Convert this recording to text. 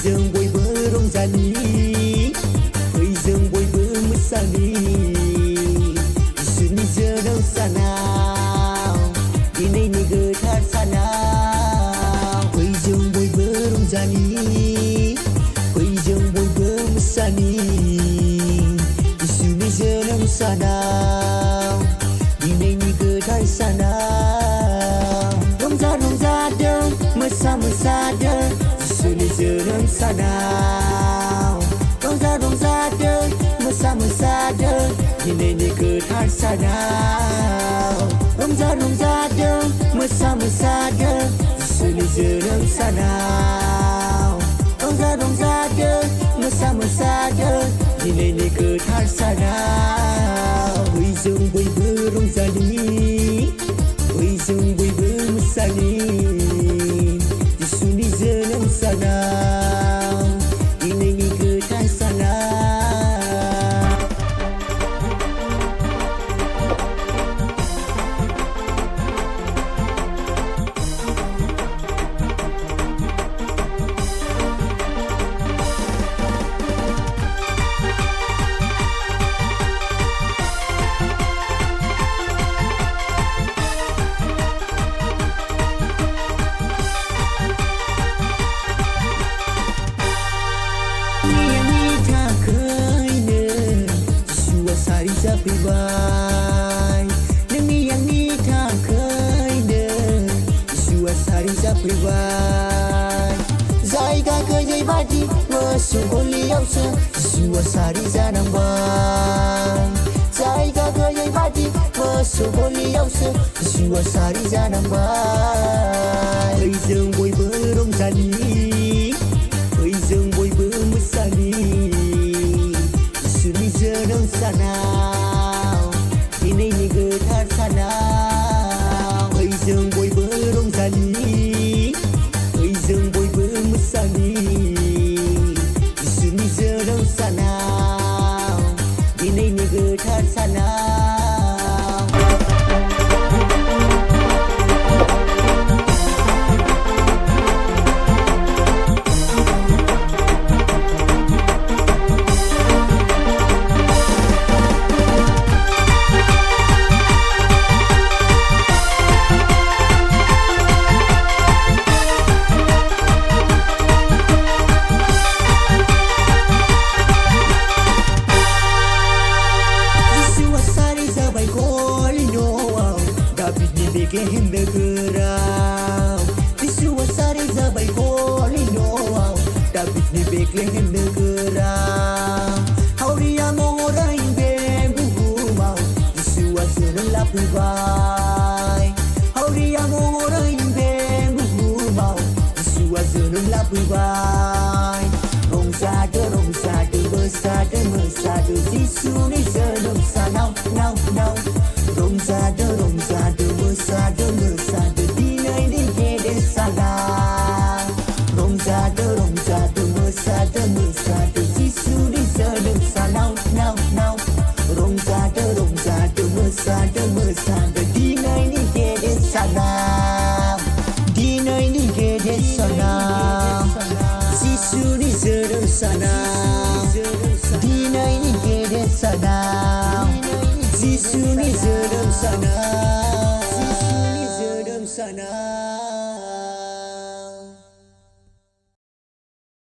जों बयबो रंजानि फै जों बयबो मोसानि इसोरनि जोनोम सानाव दिनैनि गोथार सानाव फै जों बयबो रंजानि फै जों बयबो मोसानि इसोरनि जोनोम सानाव दिनैनि गोथार सानाव रंजा रंजादों मोसा मोसादों इसोरनि जोनोम सानाव रंजा रंजादों मोसा मोसादों दिनैनि गोथार सानाव रंजा रंजादों मोसा मोसादों इसोरनि जोनोम सानाव रंजा रंजादों मोसा मोसादों दिनैनि गोथार सानाव फै जों बयबो रंजानि फै जों बयबो मोसानि इसोरनि जोनोम सानाव दिनैनि गोथार सानाव जाफैबाय नोंनि आंनि थाखायनो इसुआ सारि जाफैबाय जायगा गैयै बादि मोसौ गलियावसो इसुआ सारि जानांबाय जायगा गैयै बादि मोसौ गलियावसो इसुआ सारि जानांबाय फै जों बयबो रंजानि फै जों बयबो मोसानि इसोरनि जोनोम सानाव दिनैनि गोथार सानाव फै जों बयबो रंजानि फै जों बयबो मोसानि इसोरनि जोनोम सानाव दिनैनि गोथार सानाव Betlehem nögöraw Yeshua sari zabai holi noaw David ni Betlehem nögöraw Hauria morai bem bugumaw Yeshua jonoom lapubay Hauria morai bem bugumaw Yeshua jonoom lapubay Rongzado besado mesado Yesuni jonoom sanaw naw Rongzado besado mesado dinayni gede salah Rongzado besado mesado Yesuni jonoom sanaw naw Rongzado besado mesado dinayni gede salah dinayni gede salah Yesuni jonoom sanaw dinayni gede salah Yesuni jonoom sanaw Yesuni jonoom sanaw